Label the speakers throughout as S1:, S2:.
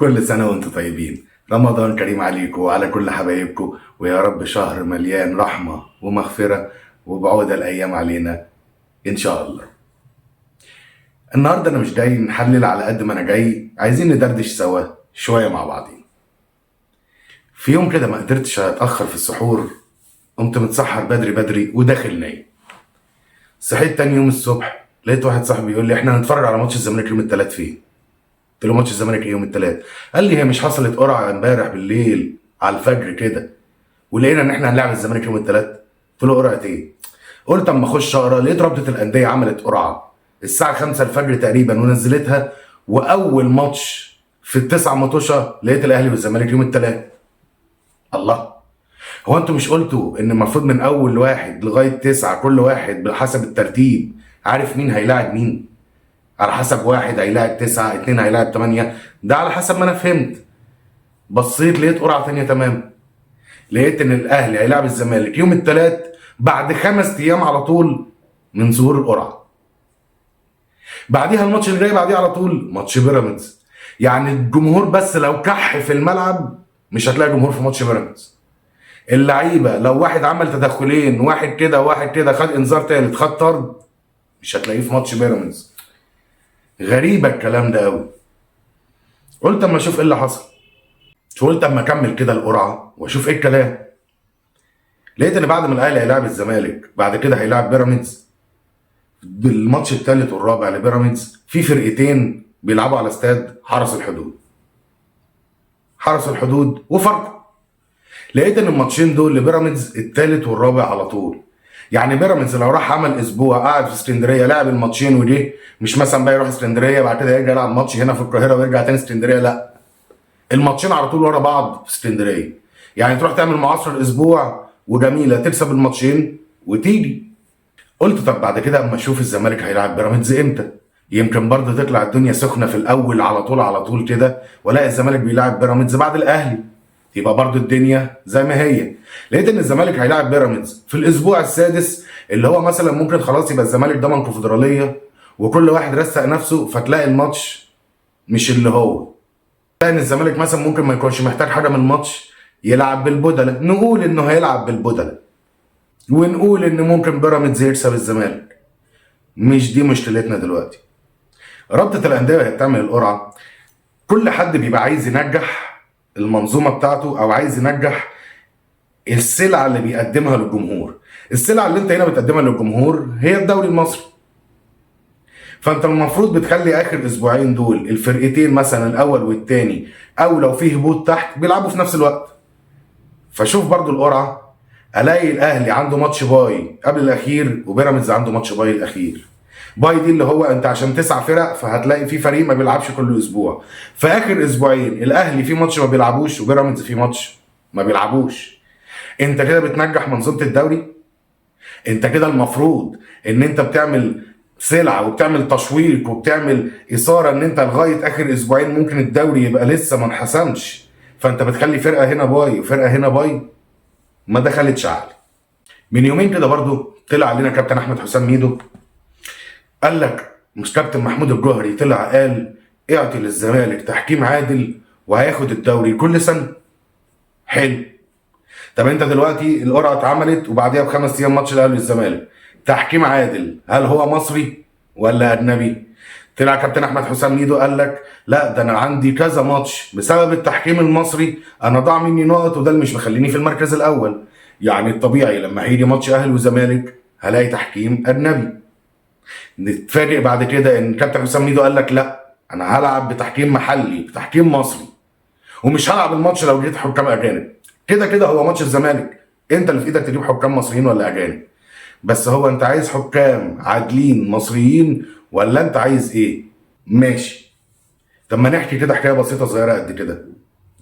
S1: كل سنة وانتم طيبين. رمضان كريم عليكم وعلى كل حبايبكم، ويا رب شهر مليان رحمة ومغفرة وبعودة الأيام علينا إن شاء الله. النهاردة أنا مش جاي نحلل على قد ما أنا جاي عايزين ندردش سوا شوية مع بعضين. في يوم كده ما قدرتش أتأخر في السحور، قمت متسحر بدري بدري وداخل نايم. صحيت تاني يوم الصبح لقيت واحد صاحبي يقول لي احنا هنتفرج على ماتش الزمالك يوم التلات فين؟ قلت له ماتش الزمالك ايه يوم التلات؟ قال لي هي مش حصلت قرعه امبارح بالليل على الفجر كده ولقينا ان احنا هنلعب الزمالك يوم التلات؟ قلت له قرعه ايه؟ قلت اما اخش اقرا لقيت رابطه الانديه عملت قرعه الساعه 5 الفجر تقريبا ونزلتها، واول ماتش في التسع ماتشة لقيت الاهلي والزمالك يوم التلات. الله، هو انتوا مش قلتوا ان المفروض من اول واحد لغايه 9 كل واحد بحسب الترتيب عارف مين هيلاعب مين؟ على حسب واحد هيلاعب 9 2 هيلاعب 8، ده على حسب ما انا فهمت. بصيت لقيت قرعه تانية تمام، لقيت ان الاهلي هيلاعب الزمالك يوم التلات بعد 5 ايام على طول من ظهور القرعه. بعديها الماتش اللي جاي بعديه على طول ماتش بيراميدز. يعني الجمهور بس لو كح في الملعب مش هتلاقي جمهور في ماتش بيراميدز. اللعيبه لو واحد عمل تدخلين، واحد كده واحد كده، خد انذار تالت، خد طرد، مش هتلاقيه في ماتش بيراميدز. غريبه الكلام ده قوي. قلت اما اشوف ايه اللي حصل، قلت اما اكمل كده القرعه واشوف ايه الكلام. لقيت ان بعد ما الاهلي هيلاعب الزمالك بعد كده هيلاعب بيراميدز، بالماتش الثالث والرابع لبيراميدز في فرقتين بيلعبوا على استاد حرس الحدود. حرس الحدود وفاركو. لقيت ان الماتشين دول لبيراميدز الثالث والرابع على طول. يعني بيراميدز لو راح عمل اسبوع قاعد في اسكندريه لعب الماتشين ودي، مش مثلا بقى يروح اسكندريه بعد كده يرجع يلعب ماتش هنا في القاهره ويرجع تاني اسكندريه، لا، الماتشين على طول ورا بعض في اسكندريه. يعني تروح تعمل معسكر اسبوع وجميله تكسب الماتشين وتيجي. قلت طب بعد كده اما اشوف الزمالك هيلعب بيراميدز امتى، يمكن برضه تطلع الدنيا سخنه في الاول على طول كده، والاقي الزمالك بيلعب بيراميدز بعد الاهلي، يبقى برضه الدنيا زي ما هي. لقيت ان الزمالك هيلاعب بيراميدز في الاسبوع السادس، اللي هو مثلا ممكن خلاص يبقى الزمالك ضمن كونفدراليه وكل واحد رسق نفسه، فتلاقي الماتش مش اللي هو. تلاقي ان الزمالك مثلا ممكن ما يكونش محتاج حاجه من الماتش، يلعب بالبدله، نقول انه هيلعب بالبدله، ونقول ان ممكن بيراميدز يكسب الزمالك. مش دي مشكلتنا دلوقتي. رابطه الانديه وهي بتعمل القرعه كل حد بيبقى عايز ينجح المنظومه بتاعته او عايز ينجح السلعه اللي بيقدمها للجمهور. السلعه اللي انت هنا بتقدمها للجمهور هي الدوري المصري. فانت المفروض بتخلي اخر اسبوعين دول الفرقتين مثلا الاول والتاني، او لو في هبوط تحت بيلعبوا في نفس الوقت. فشوف برضو القرعه، الاقي الاهلي عنده ماتش باي قبل الاخير وبيراميدز عنده ماتش باي الاخير. باي دي اللي هو انت عشان 9 فرق فهتلاقي في فريق ما بيلعبش كل اسبوع. في اخر اسبوعين الاهلي في ماتش ما بيلعبوش وبيراميدز في ماتش ما بيلعبوش. انت كده بتنجح منظومه الدوري؟ انت كده المفروض ان انت بتعمل سلعه وبتعمل تشويق وبتعمل اثاره ان انت لغايه اخر اسبوعين ممكن الدوري يبقى لسه ما انحسمش، فانت بتخلي فرقه هنا باي وفرقه هنا باي. ما دخلتش عقلي. من يومين كده برضو طلع علينا كابتن احمد حسام ميدو، قال لك مش كابتن محمود الجوهري طلع قال اعطي للزمالك تحكيم عادل وهياخد الدوري كل سنه. حلو. طب انت دلوقتي القرعه اتعملت وبعديها ب5 ايام ماتش الاهلي والزمالك، تحكيم عادل هل هو مصري ولا اجنبي؟ طلع كابتن احمد حسام ميدو قال لك لا ده انا عندي كذا ماتش بسبب التحكيم المصري انا ضاع مني نقط وده اللي مش مخليني في المركز الاول. يعني الطبيعي لما هيجي ماتش اهلي وزمالك هلاقي تحكيم اجنبي. نتفاجئ بعد كده ان كابتن حسام ميدو قال لك لا انا هلعب بتحكيم محلي بتحكيم مصري، ومش هلعب الماتش لو جيت حكام اجانب. كده كده هو ماتش الزمالك انت اللي في ايدك تجيب حكام مصريين ولا اجانب، بس هو انت عايز حكام عادلين مصريين ولا انت عايز ايه؟ ماشي. طب ما نحكي كده حكايه بسيطه صغيره قد كده.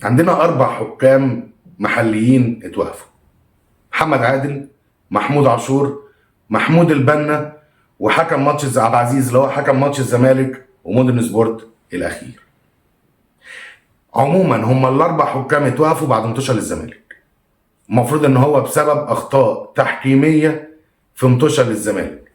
S1: عندنا 4 حكام محليين اتوقفوا: محمد عادل، محمود عاشور، محمود البنا، وحكم ماتش عبد العزيز اللي هو حكم ماتش الزمالك ومودرن سبورت الاخير. عموما هم ال4 حكام اتوقفوا بعد ماتش للزمالك. المفروض ان هو بسبب اخطاء تحكيميه في ماتش للزمالك.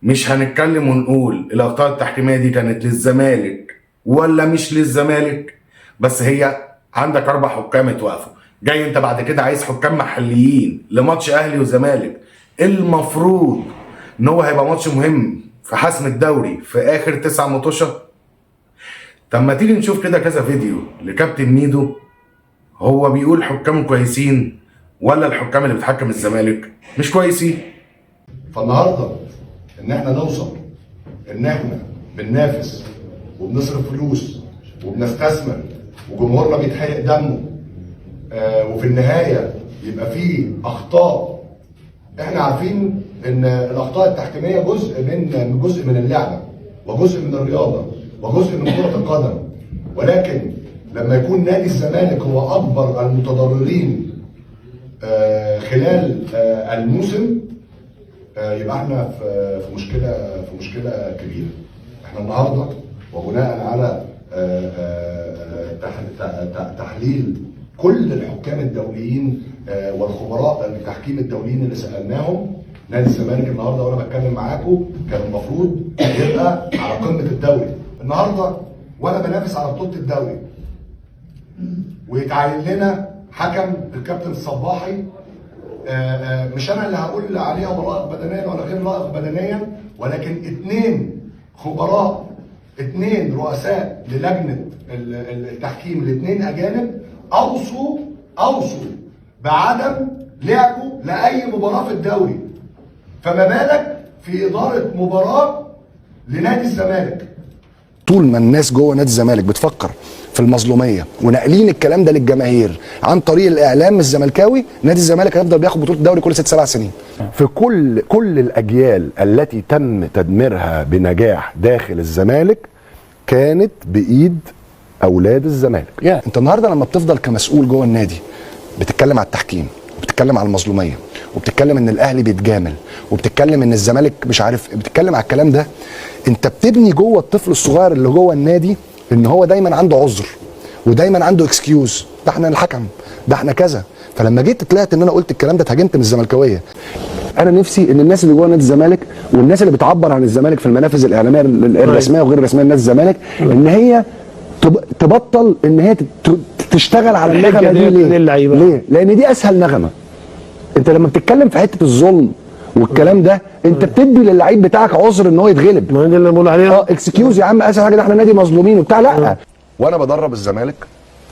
S1: مش هنتكلم ونقول الاخطاء التحكيميه دي كانت للزمالك ولا مش للزمالك، بس هي عندك 4 حكام اتوقفوا، جاي انت بعد كده عايز حكام محليين لماتش اهلي وزمالك، المفروض ان هو هيبقى ماتش مهم في حسم الدوري في اخر 9 مطوشه. طب ما تيجي نشوف كده كذا فيديو لكابتن ميدو هو بيقول حكام كويسين ولا الحكام اللي بتحكم الزمالك مش كويسين.
S2: فالنهارده ان احنا نوصل ان احنا بننافس وبنصرف فلوس وبنستثمر وجمهورنا بيتحرق دمه، وفي النهايه يبقى فيه اخطاء. احنا عارفين ان الاخطاء التحكيميه جزء من اللعبه وجزء من الرياضه وجزء من كره القدم، ولكن لما يكون نادي الزمالك هو اكبر المتضررين خلال الموسم، يبقى احنا في مشكله كبيره. احنا النهارده وبناء على تحليل كل الحكام الدوليين والخبراء التحكيم الدوليين اللي سالناهم، نادي الزمالك النهارده وانا بتكلم معاكم كان المفروض يبقى على قمه الدوري. النهارده وانا بنافس على بطوله الدوري ويتعين لنا حكم الكابتن الصباحي، مش انا اللي هقول عليه هو لائق بدنيا ولا غير لائق بدنيا، ولكن 2 خبراء 2 رؤساء للجنه التحكيم ال2 اجانب اوصوا بعدم لعبه لاي مباراه في الدوري، فما بالك في اداره مباراه لنادي الزمالك.
S3: طول ما الناس جوه نادي الزمالك بتفكر في المظلوميه وناقلين الكلام ده للجماهير عن طريق الاعلام الزملكاوي، نادي الزمالك هيفضل بياخد بطوله الدوري كل 6-7 سنين.
S4: في كل الاجيال التي تم تدميرها بنجاح داخل الزمالك كانت بايد اولاد الزمالك.
S3: انت النهارده لما بتفضل كمسؤول جوه النادي بتتكلم على التحكيم وبتتكلم على المظلوميه وبتتكلم ان الاهلي بيتجامل وبتتكلم ان الزمالك مش عارف، بتتكلم على الكلام ده، انت بتبني جوه الطفل الصغير اللي جوه النادي ان هو دايما عنده عذر ودايما عنده اكسكيوز، ده احنا الحكم، ده احنا كذا. فلما جيت طلعت ان انا قلت الكلام ده اتهاجمت من الزملكاويه. انا نفسي ان الناس اللي جوه نادي الزمالك والناس اللي بتعبر عن الزمالك في المنافذ الاعلاميه الرسميه وغير الرسميه لنادي الزمالك ان هي تبطل ان هي تشتغل على النغمه دي. ليه؟ لان دي اسهل نغمه. انت لما بتتكلم في حته الظلم والكلام ده انت بتدي للعيب بتاعك عذر ان هو يتغلب.
S4: ما ده اللي بقول عليه.
S3: اكسكيوز يا عم، اسهل حاجه ده احنا نادي مظلومين وبتاع. لا وانا بدرب الزمالك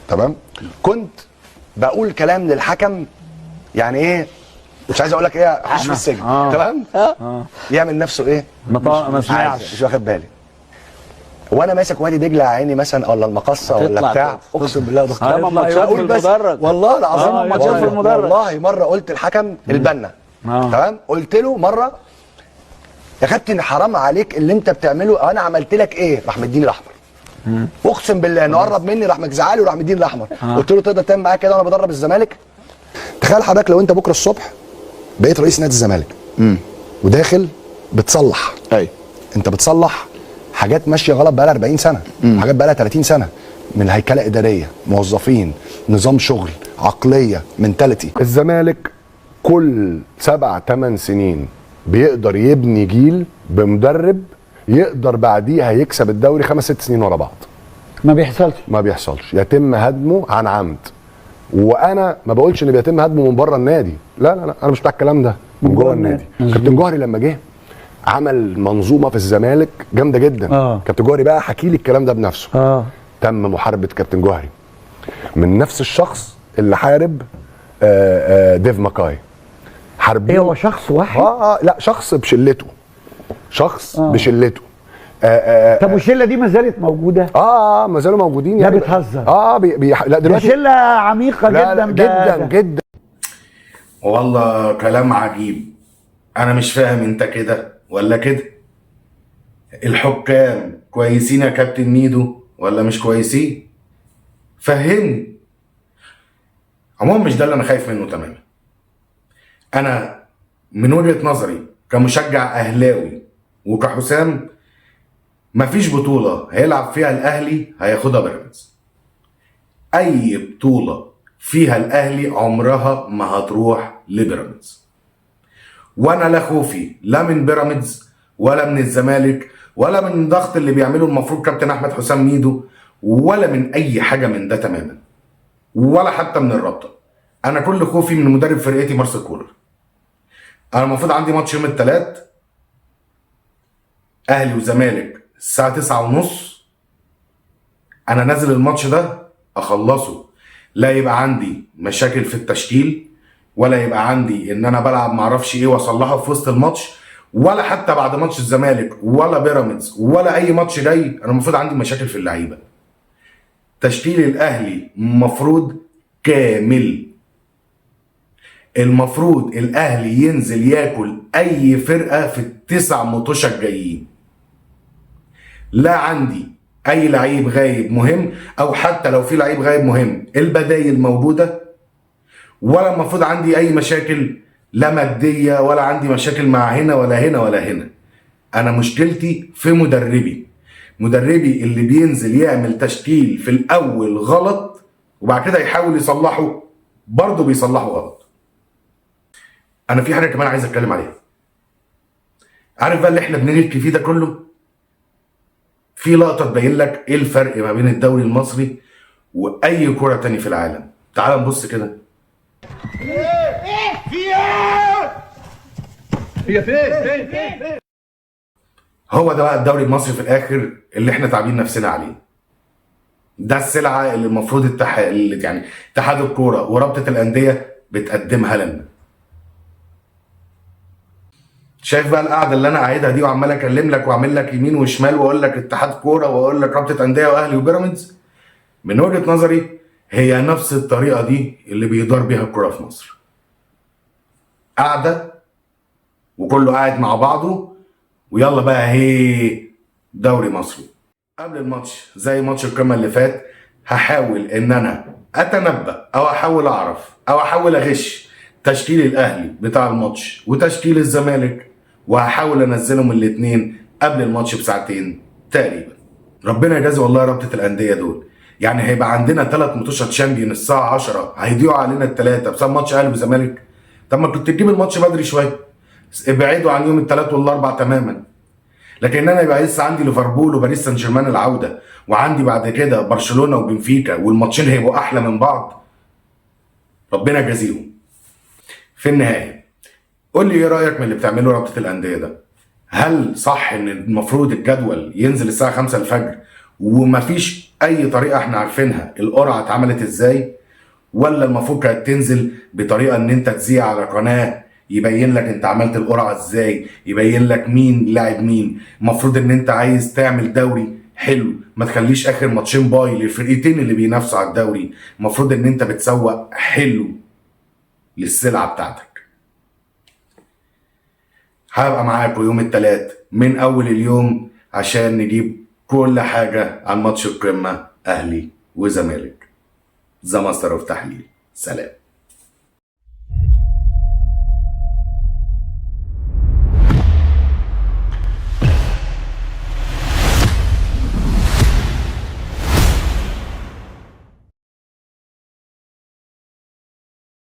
S3: تمام كنت بقول كلام للحكم يعني ايه، مش عايز اقول لك ايه، اخش في السجن تمام. يعمل نفسه ايه،
S5: ما سمعش،
S3: مش واخد بالي. وانا ماسك وادي دجله يا عيني مثلا ولا المقصه ولا بتاع، اقسم بالله يا دكتور اقول بس والله العظيم ماتشات في المدرج. والله مره قلت الحكم البنا تمام، قلت له مره يا كابتن حرام عليك اللي انت بتعمله، انا عملت لك ايه؟ راح مديني الاحمر. اقسم بالله انه قرب مني راح مجزعلي وراح مديني الاحمر. قلت له تقدر تعمل معايا كده وانا بدرب الزمالك؟ تخيل حضرتك لو انت بكره الصبح بقيت رئيس نادي الزمالك وداخل بتصلح، انت بتصلح حاجات ماشيه غلط بقى لها 40 سنه، حاجات بقى لها 30 سنه من هيكله اداريه، موظفين، نظام شغل، عقليه، منتاليتي.
S4: الزمالك كل 7-8 سنين بيقدر يبني جيل بمدرب يقدر بعديها يكسب الدوري 5-6 سنين ورا بعض. ما بيحصلش، يتم هدمه عن عمد. وانا ما بقولش ان بيتم هدمه من بره النادي، لا لا لا، انا مش بتاع الكلام ده، من جوه النادي. كابتن جوهري لما جه عمل منظومه في الزمالك جامده جدا. كابتن جوهري بقى حكي لي الكلام ده بنفسه. تم محاربه كابتن جوهري من نفس الشخص اللي حارب ديف ماكاي.
S5: حاربين. هو شخص واحد؟
S4: لا، شخص بشلته، شخص بشلته.
S5: طب والشله دي ما زالت موجوده؟
S4: ما زالوا موجودين يعني.
S5: لا بتهزر.
S4: لا دلوقتي
S5: شله عميقه جدا.
S4: جدا جدا.
S1: والله كلام عجيب. انا مش فاهم انت كده ولا كده. الحكام كويسين يا كابتن ميدو ولا مش كويسين؟ فهمني. عموما مش ده اللي انا خايف منه تماما. انا من وجهة نظري كمشجع اهلاوي وكحسام مفيش بطولة هيلعب فيها الاهلي هياخدها بيراميدز. اي بطولة فيها الاهلي عمرها ما هتروح لبيراميدز. وانا لا خوفي لا من بيراميدز ولا من الزمالك ولا من الضغط اللي بيعمله المفروض كابتن احمد حسام ميدو ولا من اي حاجه من ده تماما، ولا حتى من الرابطه. انا كل خوفي من مدرب فرقتي مارسيل كولر. انا المفروض عندي ماتش يوم الثلاث اهلي وزمالك الساعه 9:30. انا نازل الماتش ده اخلصه، لا يبقى عندي مشاكل في التشكيل، ولا يبقى عندي ان انا بلعب معرفش ايه واصلحه في وسط الماتش، ولا حتى بعد ماتش الزمالك ولا بيراميدز ولا اي ماتش جاي. انا المفروض عندي مشاكل في اللعيبه. تشكيل الاهلي مفروض كامل. المفروض الاهلي ينزل ياكل اي فرقه في ال9 مطوشه الجايين. لا عندي اي لعيب غايب مهم، او حتى لو في لعيب غايب مهم البدايل موجوده، ولا المفروض عندي اي مشاكل لا ماديه، ولا عندي مشاكل مع هنا ولا هنا ولا هنا. انا مشكلتي في مدربي اللي بينزل يعمل تشكيل في الاول غلط وبعد كده يحاول يصلحه برضه بيصلحه غلط. انا في حاجه كمان عايز اتكلم عليها. عارف بقى اللي احنا بنلكي فيه ده كله؟ في لقطه تبين لك ايه الفرق ما بين الدوري المصري واي كره تاني في العالم. تعال نبص كده. هو ده بقى الدوري المصري في الاخر اللي احنا تعبين نفسنا عليه. ده السلعه اللي المفروض يعني اتحاد الكوره ورابطه الانديه بتقدمها لنا. شايف بقى القعده اللي انا قاعدها دي وعمال اكلم لك واعمل لك يمين وشمال واقول لك اتحاد كوره واقول لك رابطه انديه واهلي وبيراميدز؟ من وجهه نظري هي نفس الطريقه دي اللي بيدار بيها الكوره في مصر. قاعده وكله قاعد مع بعضه ويلا بقى هي دوري مصري. قبل الماتش زي ماتش القمه اللي فات هحاول ان انا اتنبأ او احاول اعرف او احاول اغش تشكيل الاهلي بتاع الماتش وتشكيل الزمالك، وهحاول انزلهم الاثنين قبل الماتش بساعتين تقريبا. ربنا يجازي والله رابطه الانديه دول. يعني هيبقى عندنا 3 ماتشات شامبيون الساعه 10 هيضيعوا علينا ال3 بسبب ماتش اهلي وزمالك. طب ما كنت تجيب الماتش بدري شويه، ابعدوا عن يوم الثلاث والاربع تماما. لكن انا يبقى لسه عندي ليفربول وباريس سان جيرمان العوده، وعندي بعد كده برشلونه وبنفيكا، والماتشين هيبقوا احلى من بعض. ربنا يجازيهم. في النهايه قول لي ايه رايك من اللي بتعمله رابطه الانديه ده؟ هل صح ان المفروض الجدول ينزل الساعه 5 الفجر ومفيش اي طريقه احنا عارفينها القرعه اتعملت ازاي؟ ولا المفروض كانت تنزل بطريقه ان انت تذيع على قناه يبين لك انت عملت القرعه ازاي، يبين لك مين لاعب مين؟ المفروض ان انت عايز تعمل دوري حلو، ما تخليش اخر ماتشين باي للفرقتين اللي بينافسوا على الدوري. المفروض ان انت بتسوق حلو للسلعه بتاعتك. هبقى معاكم يوم الثلاث من اول اليوم عشان نجيب كل حاجه عن ماتش القمه اهلي وزمالك. ذا ماستر اوف تحليل. سلام.